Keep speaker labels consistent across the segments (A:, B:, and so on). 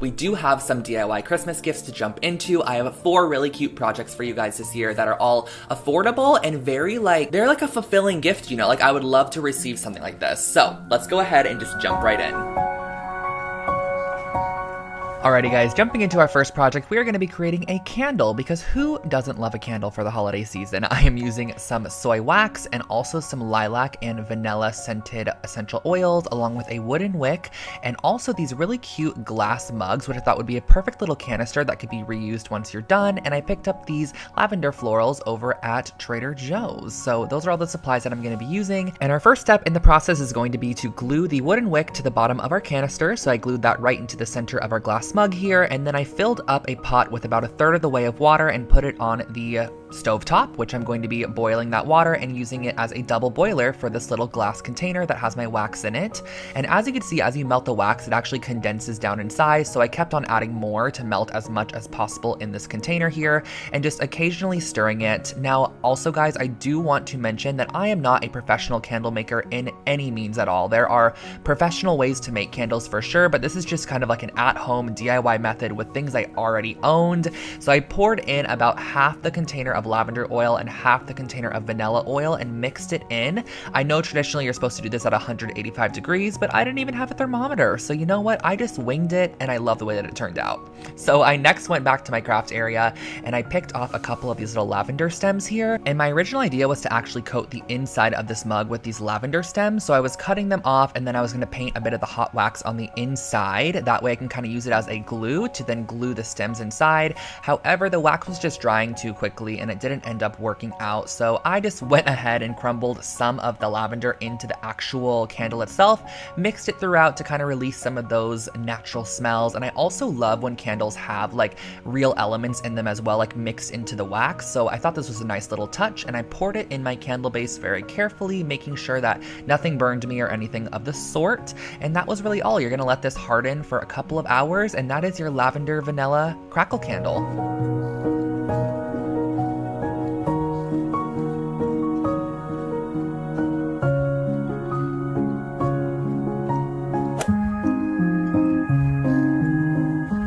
A: we do have some DIY Christmas gifts to jump into. I have 4 really cute projects for you guys this year that are all affordable and very they're like a fulfilling gift, you know, like I would love to receive something like this. So let's go ahead and just jump right in. Alrighty guys, jumping into our first project, we are going to be creating a candle because who doesn't love a candle for the holiday season? I am using some soy wax and also some lilac and vanilla scented essential oils along with a wooden wick and also these really cute glass mugs, which I thought would be a perfect little canister that could be reused once you're done. And I picked up these lavender florals over at Trader Joe's. So those are all the supplies that I'm going to be using. And our first step in the process is going to be to glue the wooden wick to the bottom of our canister. So I glued that right into the center of our glass mug here, and then I filled up a pot with about 1/3 of the way of water and put it on the stove top, which I'm going to be boiling that water and using it as a double boiler for this little glass container that has my wax in it. And as you can see, as you melt the wax, it actually condenses down in size, so I kept on adding more to melt as much as possible in this container here and just occasionally stirring it. Now also guys, I do want to mention that I am not a professional candle maker in any means at all. There are professional ways to make candles for sure, but this is just kind of like an at-home DIY method with things I already owned. So I poured in about half the container of lavender oil and half the container of vanilla oil and mixed it in. I know traditionally you're supposed to do this at 185 degrees, but I didn't even have a thermometer. So you know what? I just winged it and I love the way that it turned out. So I next went back to my craft area and I picked off a couple of these little lavender stems here. And my original idea was to actually coat the inside of this mug with these lavender stems. So I was cutting them off and then I was going to paint a bit of the hot wax on the inside. That way I can kind of use it as a glue to then glue the stems inside. However, the wax was just drying too quickly and it didn't end up working out. So I just went ahead and crumbled some of the lavender into the actual candle itself, mixed it throughout to kind of release some of those natural smells. And I also love when candles have like real elements in them as well, like mixed into the wax. So I thought this was a nice little touch and I poured it in my candle base very carefully, making sure that nothing burned me or anything of the sort. And that was really all. You're gonna let this harden for a couple of hours and that is your lavender vanilla crackle candle.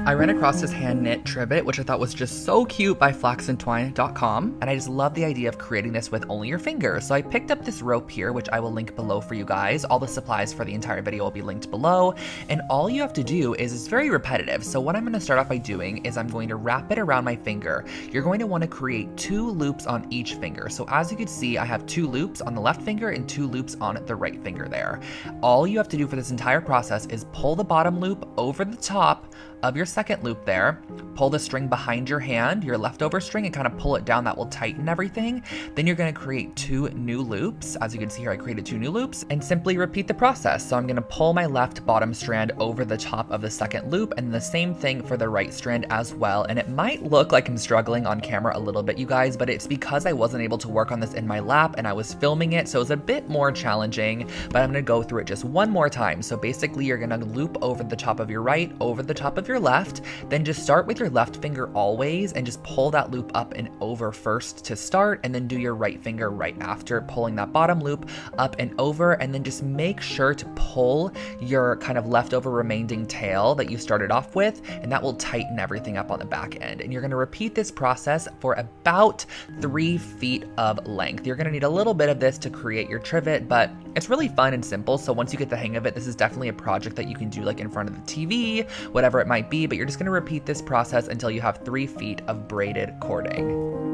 A: I ran across this hand knit trivet, which I thought was just so cute by flaxandtwine.com. And I just love the idea of creating this with only your fingers. So I picked up this rope here, which I will link below for you guys. All the supplies for the entire video will be linked below. And all you have to do is it's very repetitive. So what I'm going to start off by doing is I'm going to wrap it around my finger. You're going to want to create 2 loops on each finger. So as you can see, I have 2 loops on the left finger and 2 loops on the right finger there. All you have to do for this entire process is pull the bottom loop over the top of your second loop there, pull the string behind your hand, your leftover string, and kind of pull it down. That will tighten everything. Then you're going to create 2 new loops. As you can see here, I created 2 new loops and simply repeat the process. So I'm going to pull my left bottom strand over the top of the second loop and the same thing for the right strand as well. And it might look like I'm struggling on camera a little bit, you guys, but it's because I wasn't able to work on this in my lap and I was filming it. So it was a bit more challenging, but I'm going to go through it just one more time. So basically you're going to loop over the top of your right, over the top of your left, then just start with your left finger always and just pull that loop up and over first to start, and then do your right finger right after, pulling that bottom loop up and over, and then just make sure to pull your kind of leftover remaining tail that you started off with, and that will tighten everything up on the back end. And you're going to repeat this process for about 3 feet of length. You're going to need a little bit of this to create your trivet, but it's really fun and simple. So once you get the hang of it, this is definitely a project that you can do like in front of the TV, whatever it might be, but you're just going to repeat this process until you have 3 feet of braided cording.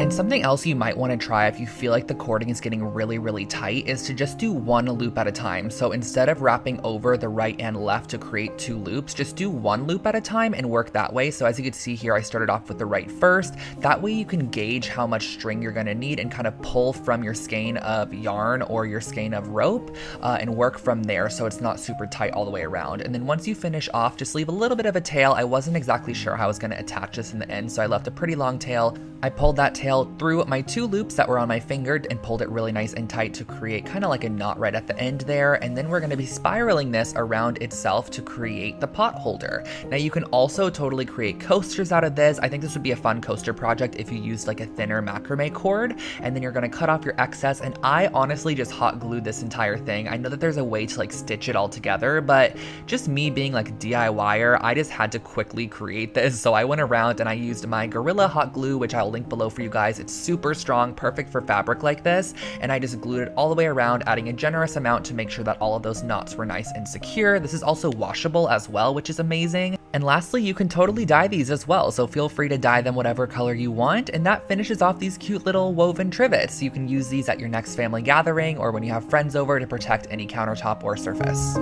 A: And something else you might want to try if you feel like the cording is getting really tight is to just do 1 loop at a time. So instead of wrapping over the right and left to create 2 loops, just do 1 loop at a time and work that way. So as you can see here, I started off with the right first. That way you can gauge how much string you're going to need and kind of pull from your skein of yarn or your skein of rope and work from there so it's not super tight all the way around. And then once you finish off, just leave a little bit of a tail. I wasn't exactly sure how I was going to attach this in the end, so I left a pretty long tail. I pulled that tail ponytail through my 2 loops that were on my finger and pulled it really nice and tight to create kind of like a knot right at the end there. And then we're going to be spiraling this around itself to create the pot holder. Now you can also totally create coasters out of this. I think this would be a fun coaster project if you used like a thinner macrame cord, and then you're going to cut off your excess. And I honestly just hot glued this entire thing. I know that there's a way to like stitch it all together, but just me being like a DIYer, I just had to quickly create this. So I went around and I used my Gorilla hot glue, which I'll link below for you guys. It's super strong, perfect for fabric like this. And I just glued it all the way around, adding a generous amount to make sure that all of those knots were nice and secure. This is also washable as well, which is amazing. And lastly, you can totally dye these as well. So feel free to dye them whatever color you want. And that finishes off these cute little woven trivets. You can use these at your next family gathering or when you have friends over to protect any countertop or surface.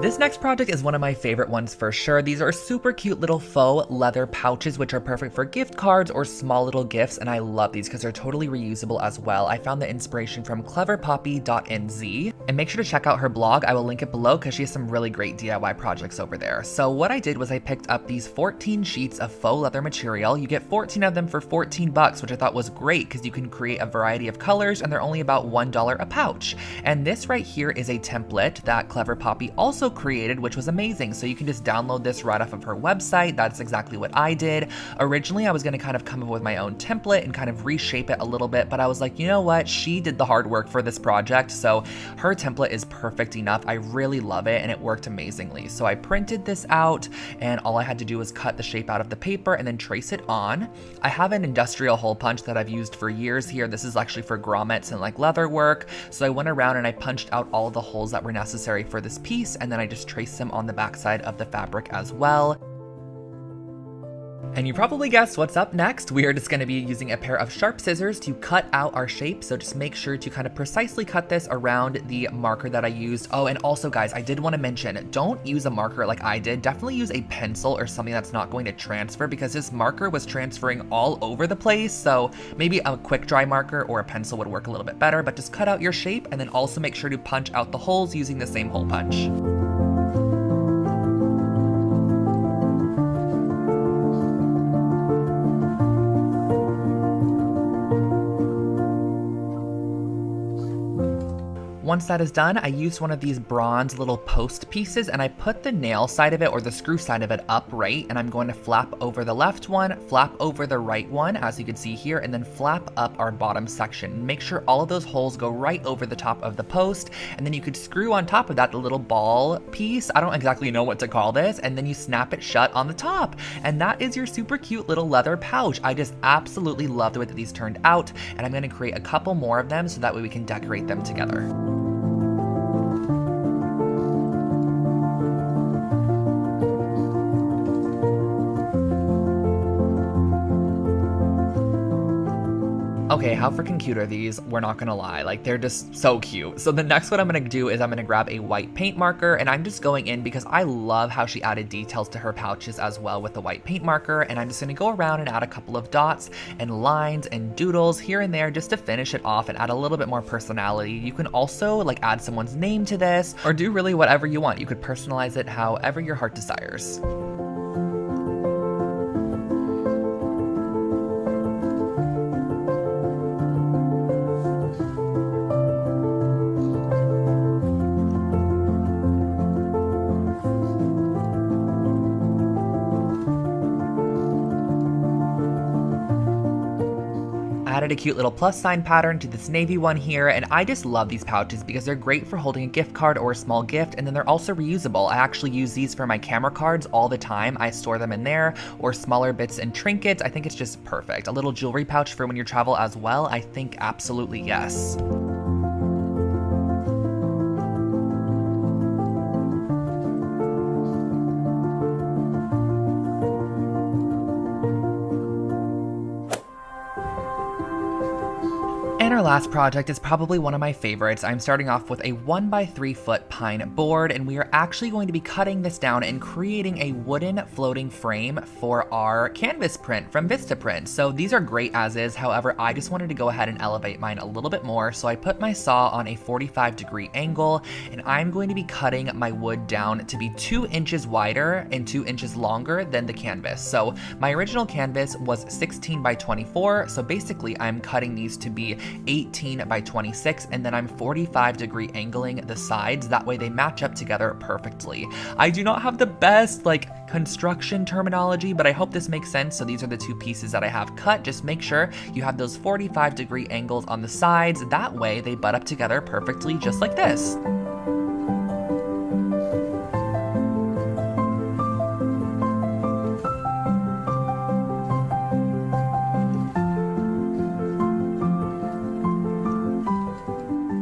A: This next project is one of my favorite ones for sure. These are super cute little faux leather pouches, which are perfect for gift cards or small little gifts, and I love these because they're totally reusable as well. I found the inspiration from cleverpoppy.nz, and make sure to check out her blog. I will link it below because she has some really great DIY projects over there. So what I did was I picked up these 14 sheets of faux leather material. You get 14 of them for 14 bucks, which I thought was great because you can create a variety of colors and they're only about $1 a pouch. And this right here is a template that Clever Poppy also created, which was amazing. So you can just download this right off of her website. That's exactly what I did. Originally, I was going to kind of come up with my own template and kind of reshape it a little bit, but I was like, you know what? She did the hard work for this project, so her template is perfect enough. I really love it, and it worked amazingly. So I printed this out, and all I had to do was cut the shape out of the paper and then trace it on. I have an industrial hole punch that I've used for years here. This is actually for grommets and like leather work. So I went around and I punched out all of the holes that were necessary for this piece, and then I just traced them on the backside of the fabric as well. And you probably guessed what's up next. We are just going to be using a pair of sharp scissors to cut out our shape. So just make sure to kind of precisely cut this around the marker that I used. Oh, and also guys, I did want to mention, don't use a marker like I did. Definitely use a pencil or something that's not going to transfer, because this marker was transferring all over the place. So maybe a quick dry marker or a pencil would work a little bit better, but just cut out your shape and then also make sure to punch out the holes using the same hole punch. Once that is done, I used one of these bronze little post pieces and I put the nail side of it or the screw side of it upright, and I'm going to flap over the left one, flap over the right one, as you can see here, and then flap up our bottom section. Make sure all of those holes go right over the top of the post, and then you could screw on top of that the little ball piece. I don't exactly know what to call this, and then you snap it shut on the top. And that is your super cute little leather pouch. I just absolutely love the way that these turned out, and I'm going to create a couple more of them so that way we can decorate them together. Okay, how freaking cute are these? We're not gonna lie, like they're just so cute. So the next one I'm gonna do is I'm gonna grab a white paint marker, and I'm just going in because I love how she added details to her pouches as well with the white paint marker, and I'm just gonna go around and add a couple of dots and lines and doodles here and there just to finish it off and add a little bit more personality. You can also like add someone's name to this or do really whatever you want. You could personalize it however your heart desires. Added a cute little plus sign pattern to this navy one here, and I just love these pouches because they're great for holding a gift card or a small gift, and then they're also reusable. I actually use these for my camera cards all the time. I store them in there, or smaller bits and trinkets. I think it's just perfect. A little jewelry pouch for when you travel as well. I think absolutely yes. And our last project is probably one of my favorites. I'm starting off with a 1x3 foot pine board, and we are actually going to be cutting this down and creating a wooden floating frame for our canvas print from Vistaprint. So these are great as is, however, I just wanted to go ahead and elevate mine a little bit more. So I put my saw on a 45-degree angle, and I'm going to be cutting my wood down to be 2 inches wider and 2 inches longer than the canvas. So my original canvas was 16 by 24, so basically I'm cutting these to be 18 by 26, and then I'm 45-degree angling the sides, that way they match up together perfectly. I do not have the best construction terminology, but I hope this makes sense. So these are the 2 pieces that I have cut. Just make sure you have those 45-degree angles on the sides, that way they butt up together perfectly, just like this.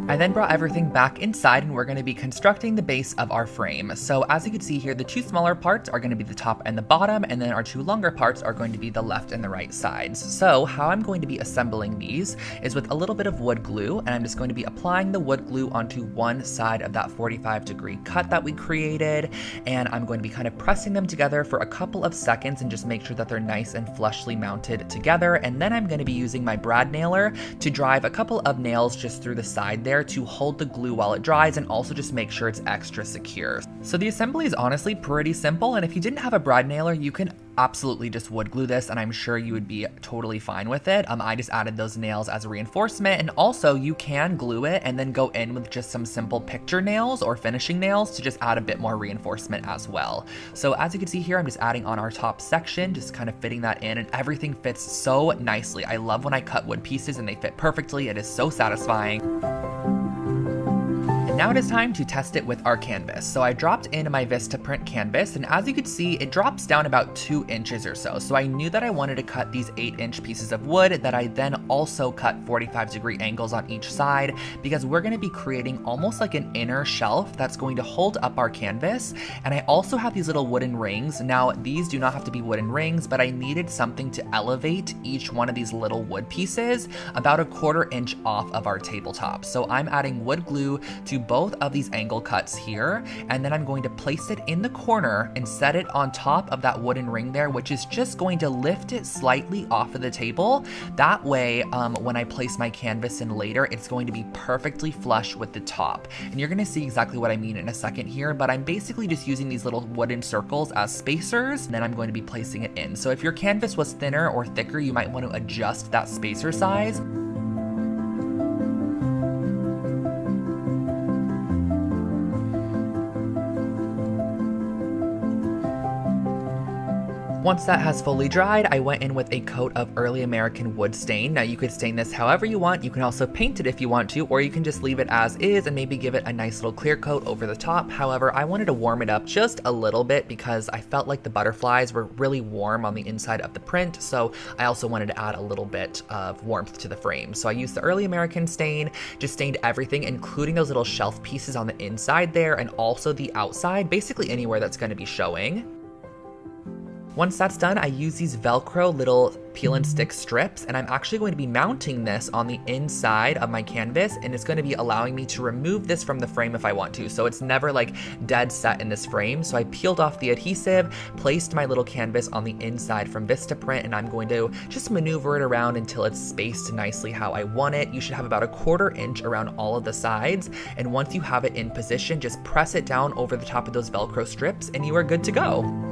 A: I then brought everything back inside, and we're going to be constructing the base of our frame. So as you can see here, the 2 smaller parts are going to be the top and the bottom, and then our 2 longer parts are going to be the left and the right sides. So how I'm going to be assembling these is with a little bit of wood glue, and I'm just going to be applying the wood glue onto one side of that 45-degree cut that we created, and I'm going to be kind of pressing them together for a couple of seconds and just make sure that they're nice and flushly mounted together. And then I'm going to be using my brad nailer to drive a couple of nails just through the side there to hold the glue while it dries, and also just make sure it's extra secure. So the assembly is honestly pretty simple, and if you didn't have a brad nailer, you can absolutely just wood glue this, and I'm sure you would be totally fine with it. I just added those nails as a reinforcement, and also you can glue it and then go in with just some simple picture nails or finishing nails to just add a bit more reinforcement as well. So as you can see here, I'm just adding on our top section, just kind of fitting that in, and everything fits so nicely. I love when I cut wood pieces and they fit perfectly. It is so satisfying. Now it is time to test it with our canvas. So I dropped in my Vistaprint canvas, and as you can see, it drops down about 2 inches or so. So I knew that I wanted to cut these 8-inch pieces of wood that I then also cut 45-degree angles on each side, because we're going to be creating almost like an inner shelf that's going to hold up our canvas. And I also have these little wooden rings. Now these do not have to be wooden rings, but I needed something to elevate each one of these little wood pieces about a 1/4 inch off of our tabletop. So I'm adding wood glue to both of these angle cuts here, and then I'm going to place it in the corner and set it on top of that wooden ring there, which is just going to lift it slightly off of the table. That way, when I place my canvas in later, it's going to be perfectly flush with the top. And you're gonna see exactly what I mean in a second here, but I'm basically just using these little wooden circles as spacers, and then I'm going to be placing it in. So if your canvas was thinner or thicker, you might want to adjust that spacer size. Once that has fully dried, I went in with a coat of early American wood stain. Now you could stain this however you want. You can also paint it if you want to, or you can just leave it as is and maybe give it a nice little clear coat over the top. However, I wanted to warm it up just a little bit because I felt like the butterflies were really warm on the inside of the print. So I also wanted to add a little bit of warmth to the frame. So I used the early American stain, just stained everything, including those little shelf pieces on the inside there and also the outside, basically anywhere that's going to be showing. Once that's done, I use these Velcro little peel and stick strips, and I'm actually going to be mounting this on the inside of my canvas, and it's going to be allowing me to remove this from the frame if I want to. So it's never like dead set in this frame. So I peeled off the adhesive, placed my little canvas on the inside from Vistaprint, and I'm going to just maneuver it around until it's spaced nicely how I want it. You should have about a 1/4 inch around all of the sides, and once you have it in position, just press it down over the top of those Velcro strips and you are good to go.